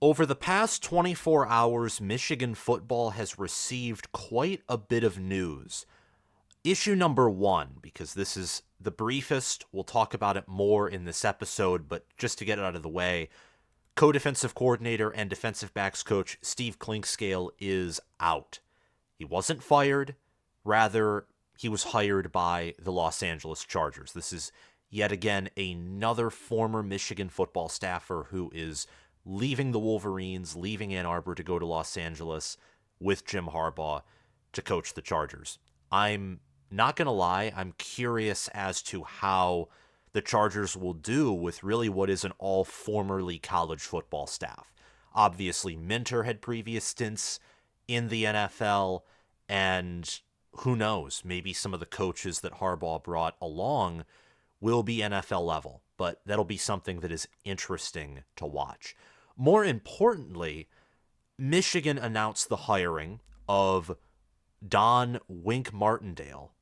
Over the past 24 hours, Michigan football has received quite a bit of news. Issue number one, because this is the briefest, we'll talk about it more in this episode, but just to get it out of the way, co-defensive coordinator and defensive backs coach Steve Clinkscale is out. He wasn't fired, rather, he was hired by the Los Angeles Chargers. This is yet again another former Michigan football staffer who is leaving the Wolverines, leaving Ann Arbor to go to Los Angeles with Jim Harbaugh to coach the Chargers. I'm not going to lie, I'm curious as to how the Chargers will do with really what is an all formerly college football staff. Obviously, Minter had previous stints in the NFL, and who knows, maybe some of the coaches that Harbaugh brought along will be NFL level, but that'll be something that is interesting to watch. More importantly, Michigan announced the hiring of Don Wink Martindale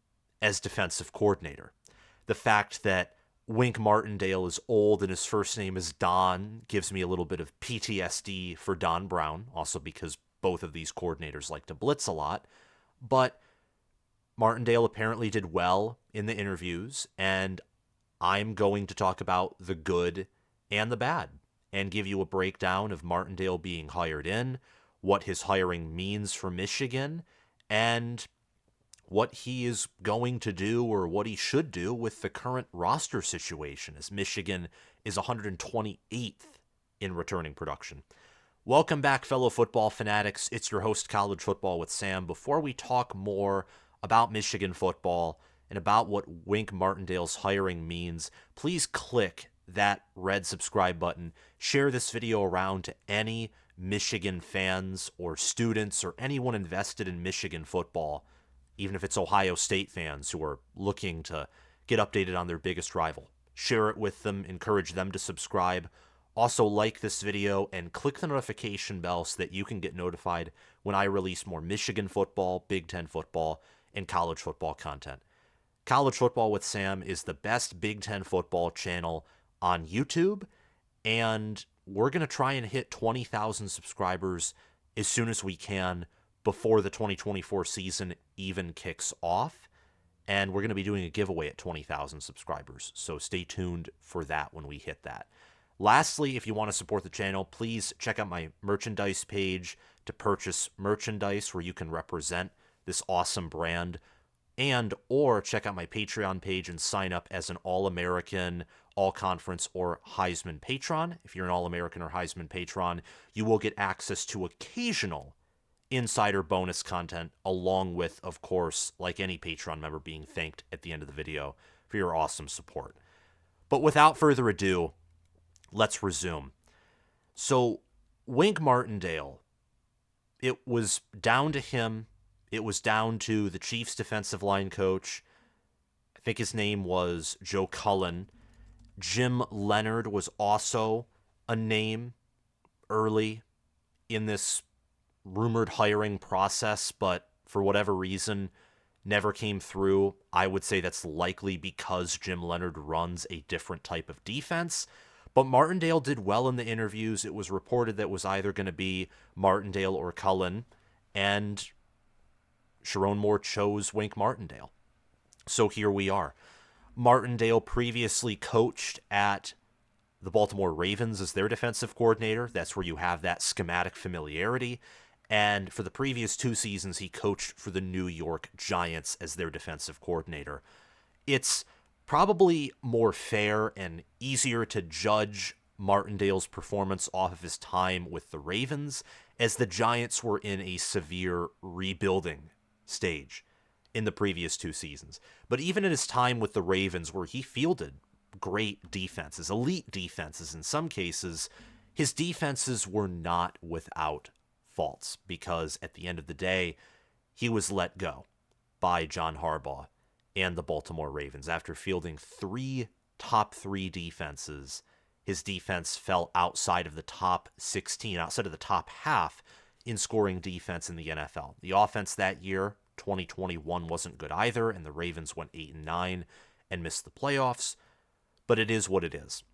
as defensive coordinator. The fact that Wink Martindale is old and his first name is Don gives me a little bit of PTSD for Don Brown, also because both of these coordinators like to blitz a lot. But Martindale apparently did well in the interviews, and I'm going to talk about the good and the bad and give you a breakdown of Martindale being hired in, what his hiring means for Michigan, and what he is going to do or what he should do with the current roster situation, as Michigan is 128th in returning production. Welcome back, fellow football fanatics. It's your host, College Football with Sam. Before we talk more about Michigan football and about what Wink Martindale's hiring means, please click that red subscribe button. Share this video around to any Michigan fans or students or anyone invested in Michigan football, even if it's Ohio State fans who are looking to get updated on their biggest rival. Share it with them, encourage them to subscribe. Also, like this video and click the notification bell so that you can get notified when I release more Michigan football, Big Ten football, and college football content. College Football with Sam is the best Big Ten football channel on YouTube, and we're going to try and hit 20,000 subscribers as soon as we can before the 2024 season even kicks off, and we're going to be doing a giveaway at 20,000 subscribers, so stay tuned for that when we hit that. Lastly, if you want to support the channel, please check out my merchandise page to purchase merchandise where you can represent this awesome brand, and or check out my Patreon page and sign up as an All-American, All-Conference, or Heisman patron. If you're an All-American or Heisman patron, you will get access to occasional insider bonus content, along with, of course, like any Patreon member, being thanked at the end of the video for your awesome support. But without further ado, let's resume. So, Wink Martindale, it was down to him. It was down to the Chiefs defensive line coach. I think his name was Joe Cullen. Jim Leonard was also a name early in this rumored hiring process, but for whatever reason, never came through. I would say that's likely because Jim Leonard runs a different type of defense. But Martindale did well in the interviews. It was reported that it was either going to be Martindale or Cullen, and Sharon Moore chose Wink Martindale. So here we are. Martindale previously coached at the Baltimore Ravens as their defensive coordinator. That's where you have that schematic familiarity. And for the previous 2 seasons, he coached for the New York Giants as their defensive coordinator. It's probably more fair and easier to judge Martindale's performance off of his time with the Ravens, as the Giants were in a severe rebuilding stage in the previous 2 seasons. But even in his time with the Ravens, where he fielded great defenses, elite defenses in some cases, his defenses were not without faults, because at the end of the day, he was let go by John Harbaugh and the Baltimore Ravens. After fielding 3 top 3 defenses, his defense fell outside of the top 16, outside of the top half in scoring defense in the NFL. The offense that year, 2021, wasn't good either, and the Ravens went 8-9 and missed the playoffs, but it is what it is.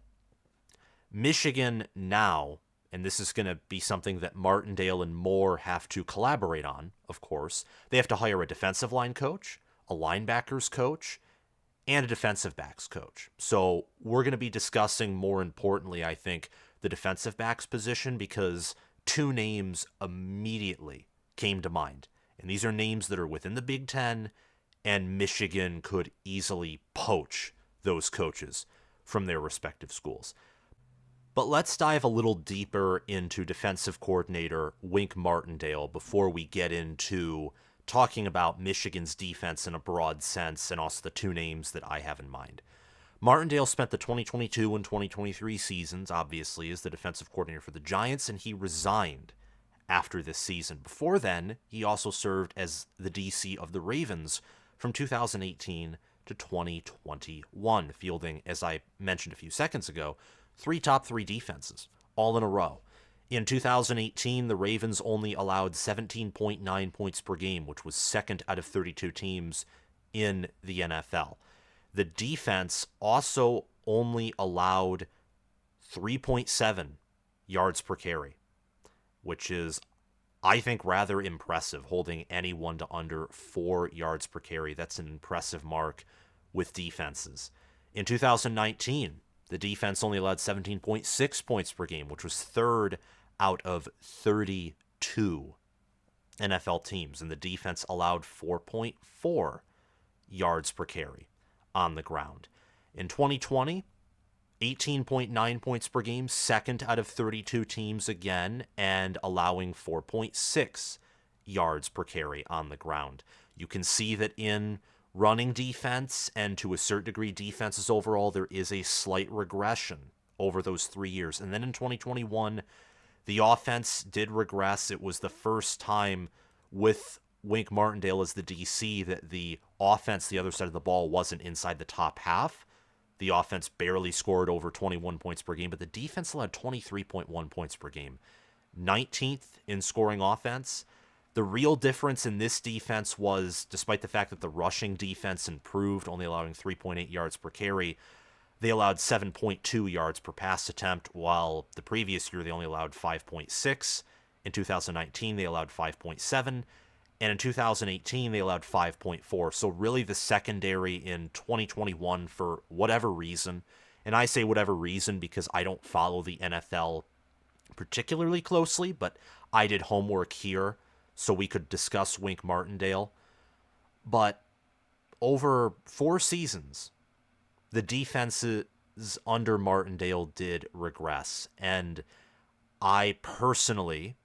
Michigan now, and this is going to be something that Martindale and Moore have to collaborate on, of course. They have to hire a defensive line coach, a linebackers coach, and a defensive backs coach. So we're going to be discussing, more importantly, I think, the defensive backs position, because two names immediately came to mind. And these are names that are within the Big Ten, and Michigan could easily poach those coaches from their respective schools. But let's dive a little deeper into defensive coordinator Wink Martindale before we get into talking about Michigan's defense in a broad sense, and also the two names that I have in mind. Martindale spent the 2022 and 2023 seasons, obviously, as the defensive coordinator for the Giants, and he resigned after this season. Before then, he also served as the DC of the Ravens from 2018 to 2021, fielding, as I mentioned a few seconds ago, three top three defenses, all in a row. In 2018, the Ravens only allowed 17.9 points per game, which was second out of 32 teams in the NFL. The defense also only allowed 3.7 yards per carry, which is, I think, rather impressive, holding anyone to under 4 yards per carry. That's an impressive mark with defenses. In 2019, the defense only allowed 17.6 points per game, which was third out of 32 NFL teams. And the defense allowed 4.4 yards per carry on the ground. In 2020, 18.9 points per game, second out of 32 teams again, and allowing 4.6 yards per carry on the ground. You can see that in running defense, and to a certain degree defenses overall, there is a slight regression over those 3 years. And then in 2021, the offense did regress. It was the first time with Wink Martindale as the DC that the offense, the other side of the ball, wasn't inside the top half. The offense barely scored over 21 points per game, but the defense allowed 23.1 points per game, 19th in scoring offense. The real difference in this defense was, despite the fact that the rushing defense improved, only allowing 3.8 yards per carry, they allowed 7.2 yards per pass attempt, while the previous year they only allowed 5.6. In 2019, they allowed 5.7. And in 2018, they allowed 5.4. So really the secondary in 2021, for whatever reason, and I say whatever reason because I don't follow the NFL particularly closely, but I did homework here so we could discuss Wink Martindale. But over 4 seasons, the defenses under Martindale did regress. And I personally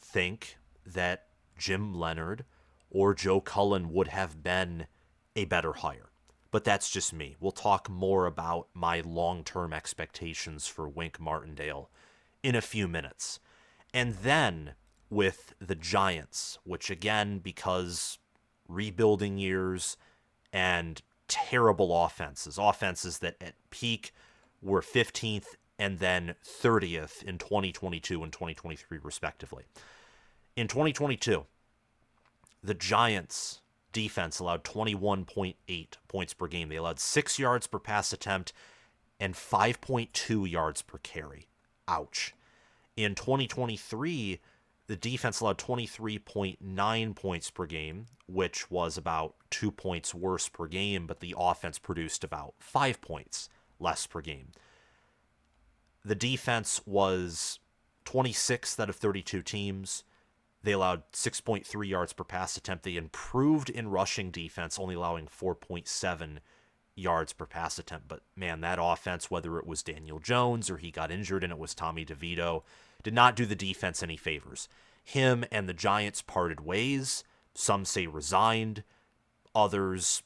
think that Jim Leonard or Joe Cullen would have been a better hire. But that's just me. We'll talk more about my long-term expectations for Wink Martindale in a few minutes. And then with the Giants, which again, because rebuilding years and terrible offenses that at peak were 15th and then 30th in 2022 and 2023 respectively. In 2022, the Giants' defense allowed 21.8 points per game. They allowed 6 yards per pass attempt and 5.2 yards per carry. Ouch. In 2023, the defense allowed 23.9 points per game, which was about 2 points worse per game, but the offense produced about 5 points less per game. The defense was 26th out of 32 teams. They allowed 6.3 yards per pass attempt. They improved in rushing defense, only allowing 4.7 yards per pass attempt. But man, that offense, whether it was Daniel Jones or he got injured and it was Tommy DeVito, did not do the defense any favors. Him and the Giants parted ways. Some say resigned. Others,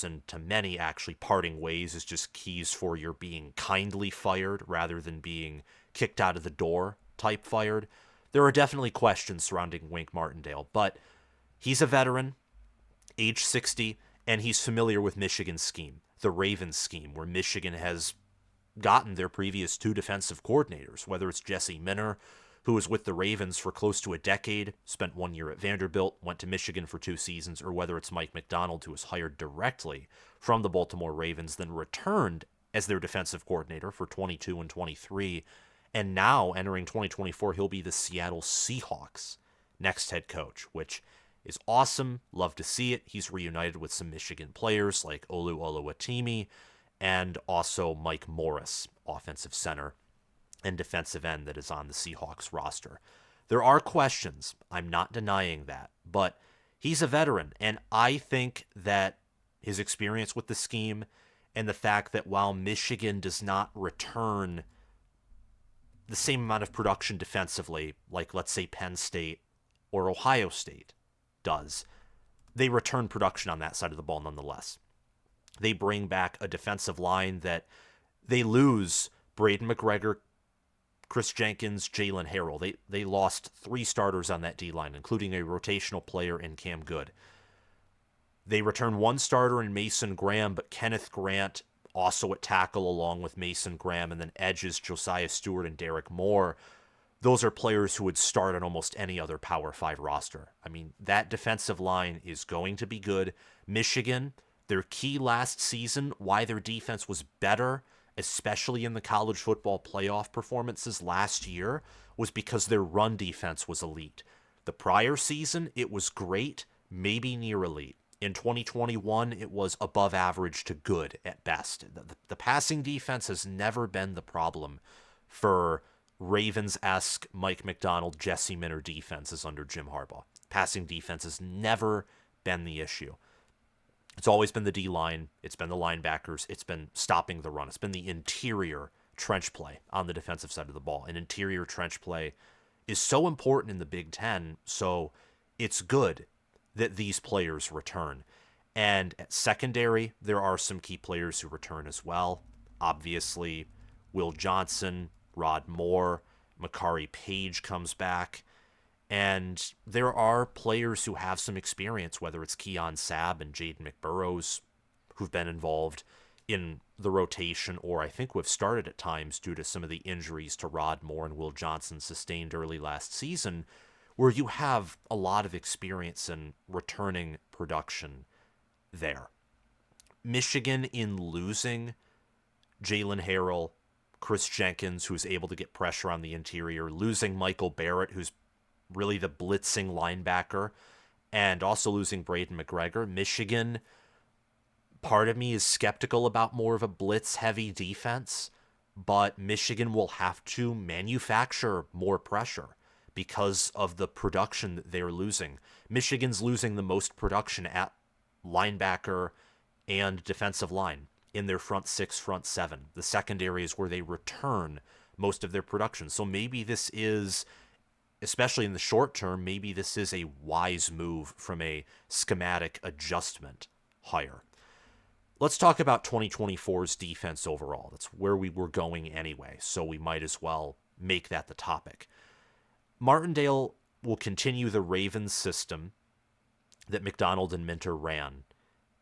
and to many actually, parting ways is just keys for your being kindly fired rather than being kicked out of the door type fired. There are definitely questions surrounding Wink Martindale, but he's a veteran, age 60, and he's familiar with Michigan's scheme, the Ravens scheme, where Michigan has gotten their previous 2 defensive coordinators, whether it's Jesse Minner, who was with the Ravens for close to a decade, spent 1 year at Vanderbilt, went to Michigan for 2 seasons, or whether it's Mike MacDonald, who was hired directly from the Baltimore Ravens, then returned as their defensive coordinator for 22 and 23, And now, entering 2024, he'll be the Seattle Seahawks' next head coach, which is awesome. Love to see it. He's reunited with some Michigan players like Olu Oluwatimi and also Mike Morris, offensive center and defensive end that is on the Seahawks roster. There are questions. I'm not denying that. But he's a veteran, and I think that his experience with the scheme and the fact that while Michigan does not return the same amount of production defensively, like let's say Penn State or Ohio State does, they return production on that side of the ball nonetheless. They bring back a defensive line that they lose Braden McGregor, Chris Jenkins, Jalen Harrell. They lost 3 starters on that D-line, including a rotational player in Cam Good. They return 1 starter in Mason Graham, but Kenneth Grant also at tackle along with Mason Graham, and then edges Josiah Stewart and Derek Moore. Those are players who would start on almost any other Power 5 roster. I mean, that defensive line is going to be good. Michigan, their key last season, why their defense was better, especially in the college football playoff performances last year, was because their run defense was elite. The prior season, it was great, maybe near elite. In 2021, it was above average to good at best. The passing defense has never been the problem for Ravens-esque Mike MacDonald, Jesse Minter defenses under Jim Harbaugh. Passing defense has never been the issue. It's always been the D-line. It's been the linebackers. It's been stopping the run. It's been the interior trench play on the defensive side of the ball. And interior trench play is so important in the Big Ten, so it's good that these players return. And at secondary, there are some key players who return as well. Obviously, Will Johnson, Rod Moore, Makari Page comes back. And there are players who have some experience, whether it's Keon Sabb and Jaden McBurrows, who've been involved in the rotation, or I think we've started at times due to some of the injuries to Rod Moore and Will Johnson sustained early last season, where you have a lot of experience in returning production there. Michigan, in losing Jalen Harrell, Chris Jenkins, who's able to get pressure on the interior, losing Michael Barrett, who's really the blitzing linebacker, and also losing Braden McGregor. Michigan, part of me is skeptical about more of a blitz-heavy defense, but Michigan will have to manufacture more pressure because of the production that they're losing. Michigan's losing the most production at linebacker and defensive line in their front 6, front 7. The secondary is where they return most of their production. So maybe this is, especially in the short term, maybe this is a wise move from a schematic adjustment hire. Let's talk about 2024's defense overall. That's where we were going anyway, so we might as well make that the topic. Martindale will continue the Ravens system that MacDonald and Minter ran,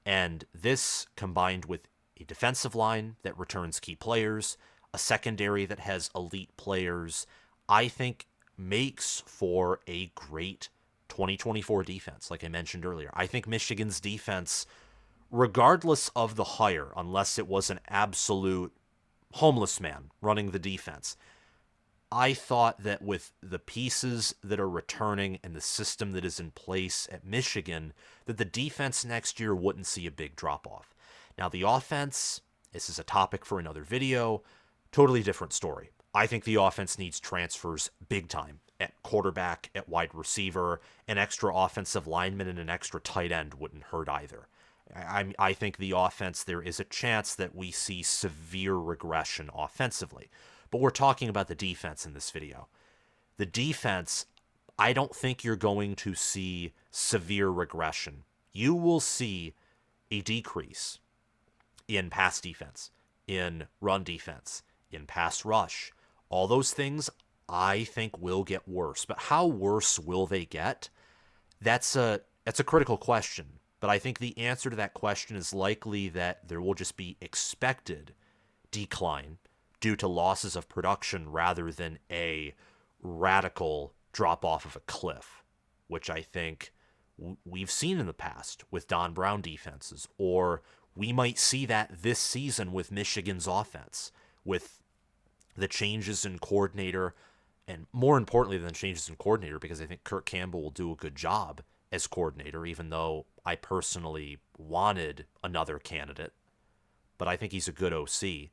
and this, combined with a defensive line that returns key players, a secondary that has elite players, I think makes for a great 2024 defense, like I mentioned earlier. I think Michigan's defense, regardless of the hire, unless it was an absolute homeless man running the defense, I thought that with the pieces that are returning and the system that is in place at Michigan, that the defense next year wouldn't see a big drop-off. Now, the offense, this is a topic for another video, totally different story. I think the offense needs transfers big time at quarterback, at wide receiver. An extra offensive lineman and an extra tight end wouldn't hurt either. I think the offense, there is a chance that we see severe regression offensively. But we're talking about the defense in this video. The defense, I don't think you're going to see severe regression. You will see a decrease in pass defense, in run defense, in pass rush. All those things I think will get worse. But how worse will they get? That's a critical question. But I think the answer to that question is likely that there will just be expected decline due to losses of production rather than a radical drop off of a cliff, which I think we've seen in the past with Don Brown defenses, or we might see that this season with Michigan's offense, with the changes in coordinator, and more importantly than changes in coordinator, because I think Kirk Campbell will do a good job as coordinator, even though I personally wanted another candidate, but I think he's a good OC.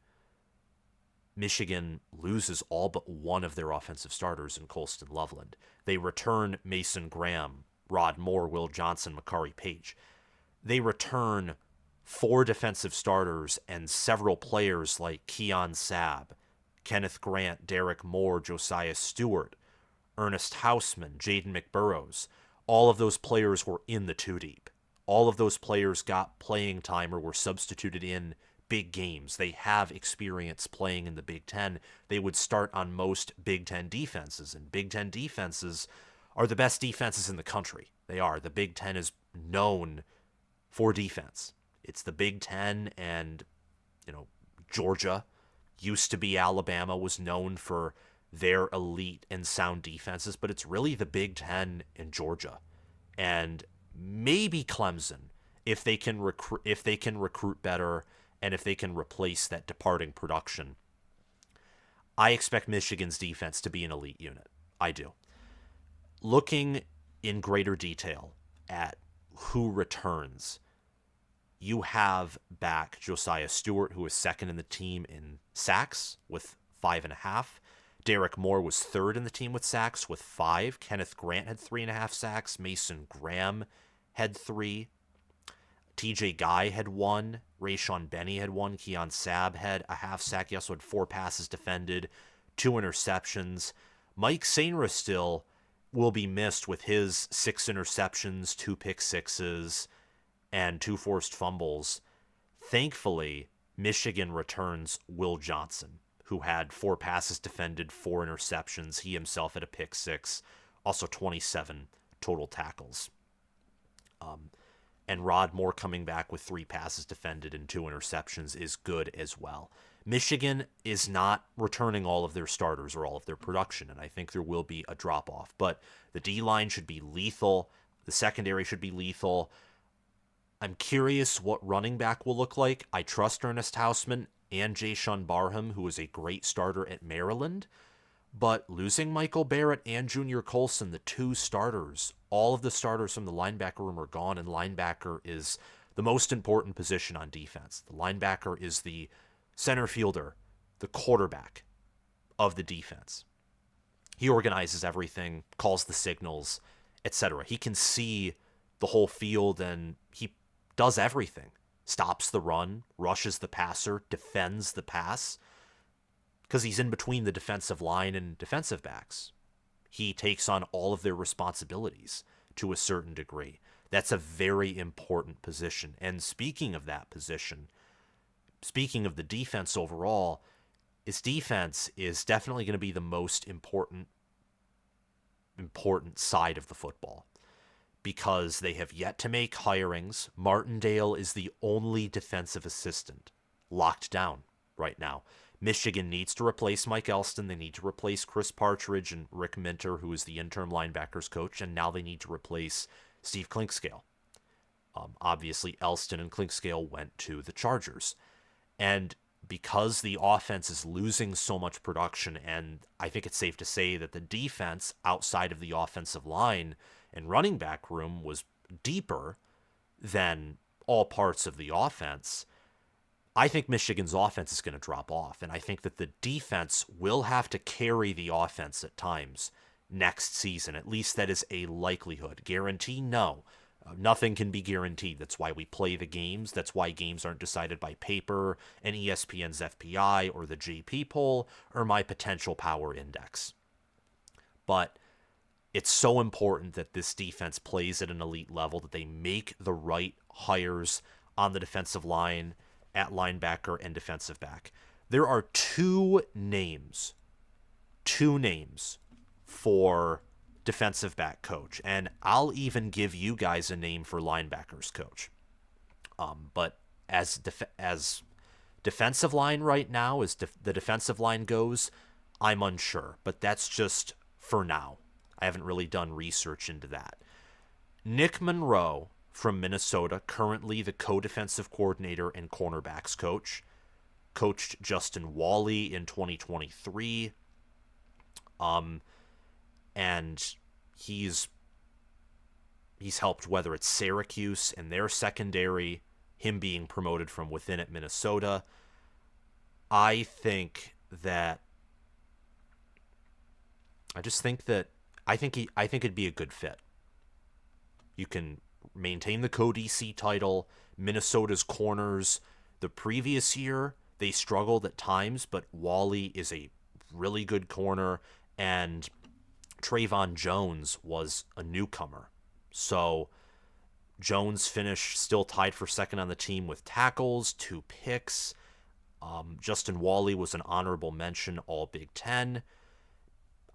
Michigan loses all but one of their offensive starters in Colston Loveland. They return Mason Graham, Rod Moore, Will Johnson, Makari Page. They return 4 defensive starters and several players like Keon Sabb, Kenneth Grant, Derek Moore, Josiah Stewart, Ernest Hausman, Jaden McBurrows. All of those players were in the 2 deep. All of those players got playing time or were substituted in big games. They have experience playing in the Big Ten. They would start on most Big Ten defenses, and Big Ten defenses are the best defenses in the country. They are. The Big Ten is known for defense. It's the Big Ten, and Georgia used to be Alabama, was known for their elite and sound defenses, but it's really the Big Ten and Georgia, and maybe Clemson if they can recruit better and if they can replace that departing production. I expect Michigan's defense to be an elite unit. I do. Looking in greater detail at who returns, you have back Josiah Stewart, who is second in the team in sacks with 5.5. Derek Moore was third in the team with sacks with 5. Kenneth Grant had 3.5 sacks. Mason Graham had 3. TJ Guy had 1. Rayshon Benny had 1. Keon Sabb had a half sack. He also had 4 passes defended, 2 interceptions. Mike Sainristil will be missed with his 6 interceptions, 2 pick sixes, and 2 forced fumbles. Thankfully, Michigan returns Will Johnson, who had 4 passes defended, 4 interceptions. He himself had a pick 6, also 27 total tackles. And Rod Moore coming back with 3 passes defended and 2 interceptions is good as well. Michigan is not returning all of their starters or all of their production, and I think there will be a drop-off. But the D-line should be lethal. The secondary should be lethal. I'm curious what running back will look like. I trust Ernest Hausman and Jayshon Barham, who is a great starter at Maryland. But losing Michael Barrett and Junior Colson, the 2 starters, all of the starters from the linebacker room are gone, and linebacker is the most important position on defense. The linebacker is the center fielder, the quarterback of the defense. He organizes everything, calls the signals, etc. He can see the whole field, and he does everything. Stops the run, rushes the passer, defends the pass, because he's in between the defensive line and defensive backs. He takes on all of their responsibilities to a certain degree. That's a very important position. And speaking of that position, speaking of the defense overall, his defense is definitely going to be the most important side of the football, because they have yet to make hirings. Martindale is the only defensive assistant locked down right now. Michigan needs to replace Mike Elston. They need to replace Chris Partridge and Rick Minter, who is the interim linebackers coach, and now they need to replace Steve Clinkscale. Obviously, Elston and Clinkscale went to the Chargers. And because the offense is losing so much production, and I think it's safe to say that the defense outside of the offensive line and running back room was deeper than all parts of the offense, I think Michigan's offense is going to drop off, and I think that the defense will have to carry the offense at times next season. At least that is a likelihood. Guarantee? No. Nothing can be guaranteed. That's why we play the games. That's why games aren't decided by paper and ESPN's FPI or the JP poll or my potential power index. But it's so important that this defense plays at an elite level, that they make the right hires on the defensive line, at linebacker and defensive back. There are two names for defensive back coach, and I'll even give you guys a name for linebackers coach. But as defensive line right now, as the defensive line goes, I'm unsure, but that's just for now. I haven't really done research into that. Nick Monroe from Minnesota, currently the co-defensive coordinator and cornerbacks coach. coached Justin Wally in 2023. And he's helped, whether it's Syracuse and their secondary, him being promoted from within at Minnesota. I think it'd be a good fit. You can maintain the co-DC title. Minnesota's corners, the previous year, they struggled at times, but Wally is a really good corner, and Trayvon Jones was a newcomer. So Jones finished still tied for second on the team with tackles, 2 picks. Justin Wally was an honorable mention, all Big Ten.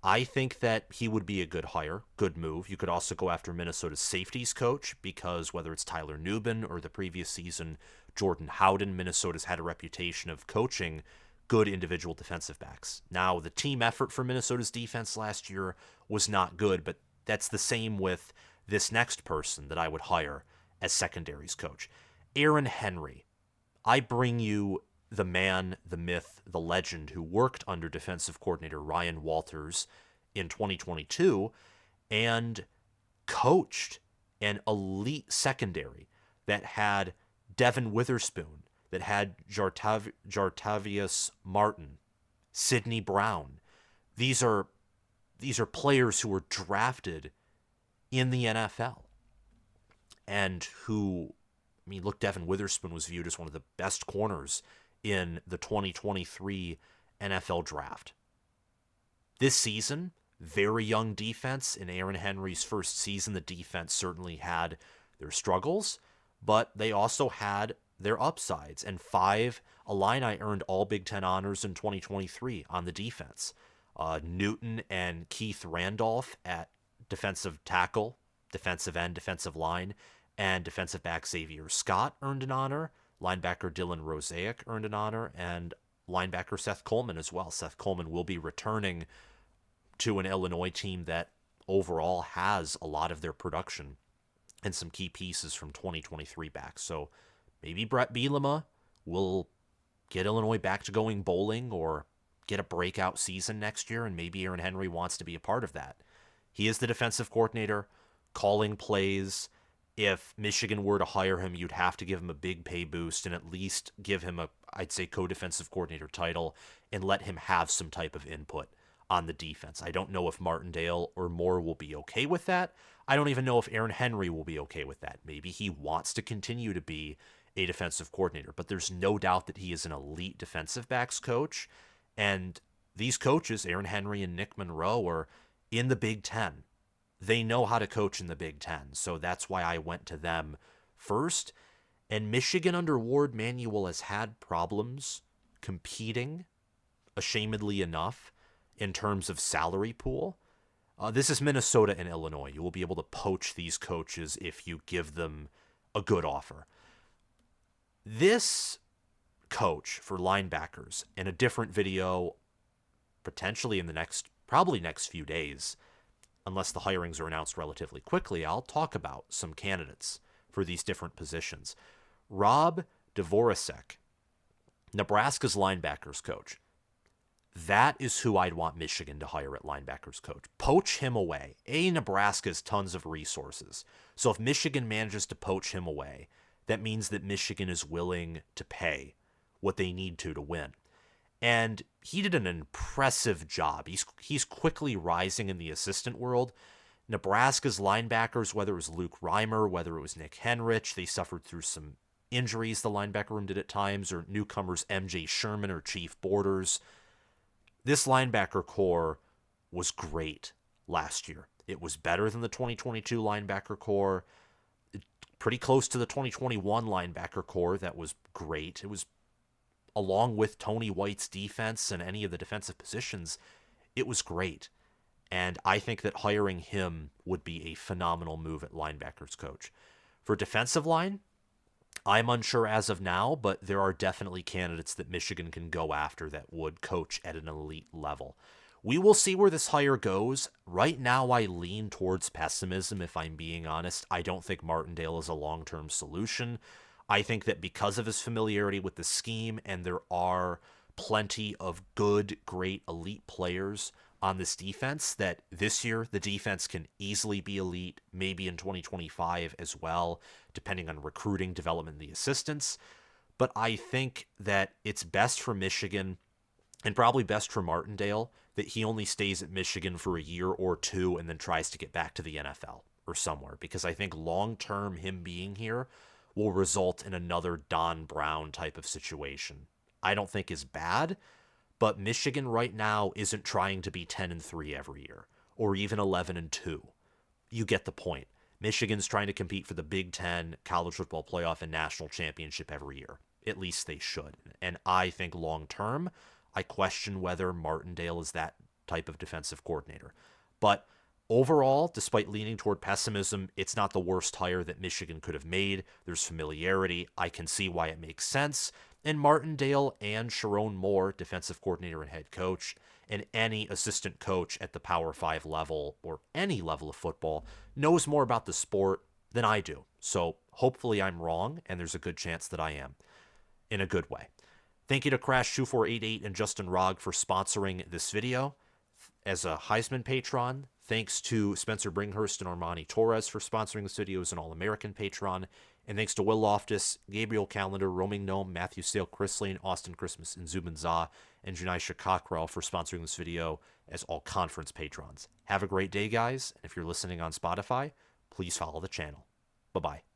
I think that he would be a good hire, good move. You could also go after Minnesota's safeties coach, because whether it's Tyler Nubin or the previous season, Jordan Howden, Minnesota's had a reputation of coaching good individual defensive backs. Now, the team effort for Minnesota's defense last year was not good, but that's the same with this next person that I would hire as secondaries coach. Aaron Henry. I bring you the man, the myth, the legend who worked under defensive coordinator Ryan Walters in 2022 and coached an elite secondary that had Devin Witherspoon, that had Jartavius Martin, Sidney Brown. These are players who were drafted in the NFL and who, I mean, look, Devin Witherspoon was viewed as one of the best corners in the 2023 NFL draft. This season, very young defense. In Aaron Henry's first season, the defense certainly had their struggles, but they also had their upsides. And 5 Illini earned all Big Ten honors in 2023 on the defense. Newton and Keith Randolph at defensive tackle, defensive end, defensive line, and defensive back Xavier Scott earned an honor. Linebacker Dylan Rosaic earned an honor, and linebacker Seth Coleman as well. Seth Coleman will be returning to an Illinois team that overall has a lot of their production and some key pieces from 2023 back. So maybe Brett Bielema will get Illinois back to going bowling or get a breakout season next year, and maybe Aaron Henry wants to be a part of that. He is the defensive coordinator, calling plays. If Michigan were to hire him, you'd have to give him a big pay boost and at least give him a, I'd say, co-defensive coordinator title and let him have some type of input on the defense. I don't know if Martindale or Moore will be okay with that. I don't even know if Aaron Henry will be okay with that. Maybe he wants to continue to be a defensive coordinator, but there's no doubt that he is an elite defensive backs coach. And these coaches, Aaron Henry and Nick Monroe, are in the Big Ten. They know how to coach in the Big Ten, so that's why I went to them first. And Michigan under Ward Manuel has had problems competing, ashamedly enough, in terms of salary pool. This is Minnesota and Illinois. You will be able to poach these coaches if you give them a good offer. This coach for linebackers, in a different video, potentially in the probably next few days, unless the hirings are announced relatively quickly, I'll talk about some candidates for these different positions. Rob Dvorak, Nebraska's linebackers coach. That is who I'd want Michigan to hire at linebackers coach. Poach him away. Nebraska has tons of resources. So if Michigan manages to poach him away, that means that Michigan is willing to pay what they need to win. And he did an impressive job. He's quickly rising in the assistant world. Nebraska's linebackers, whether it was Luke Reimer, whether it was Nick Henrich, they suffered through some injuries, the linebacker room did at times, or newcomers MJ Sherman or Chief Borders. This linebacker core was great last year. It was better than the 2022 linebacker core, pretty close to the 2021 linebacker core that was great. It was, along with Tony White's defense and any of the defensive positions, it was great. And I think that hiring him would be a phenomenal move at linebackers coach. For defensive line, I'm unsure as of now, but there are definitely candidates that Michigan can go after that would coach at an elite level. We will see where this hire goes. Right now, I lean towards pessimism, if I'm being honest. I don't think Martindale is a long-term solution. I think that because of his familiarity with the scheme, and there are plenty of good, great, elite players on this defense, that this year the defense can easily be elite, maybe in 2025 as well, depending on recruiting, development, and the assistants. But I think that it's best for Michigan and probably best for Martindale that he only stays at Michigan for a year or two and then tries to get back to the NFL or somewhere, because I think long term him being here will result in another Don Brown type of situation. I don't think is bad, but Michigan right now isn't trying to be 10-3 every year or even 11-2. You get the point. Michigan's trying to compete for the Big Ten, college football playoff, and national championship every year. At least they should. And I think long term, I question whether Martindale is that type of defensive coordinator. But overall, despite leaning toward pessimism, it's not the worst hire that Michigan could have made. There's familiarity. I can see why it makes sense. And Martindale and Sharon Moore, defensive coordinator and head coach, and any assistant coach at the Power 5 level or any level of football knows more about the sport than I do. So hopefully I'm wrong, and there's a good chance that I am, in a good way. Thank you to Crash2488 and Justin Rogg for sponsoring this video as a Heisman patron. Thanks to Spencer Bringhurst and Armani Torres for sponsoring this video as an All-American patron. And thanks to Will Loftus, Gabriel Calendar, Roaming Gnome, Matthew Sale, Chris Lane, Austin Christmas, and Zubin Zah, and Janisha Cockrell for sponsoring this video as all-conference patrons. Have a great day, guys. And if you're listening on Spotify, please follow the channel. Bye-bye.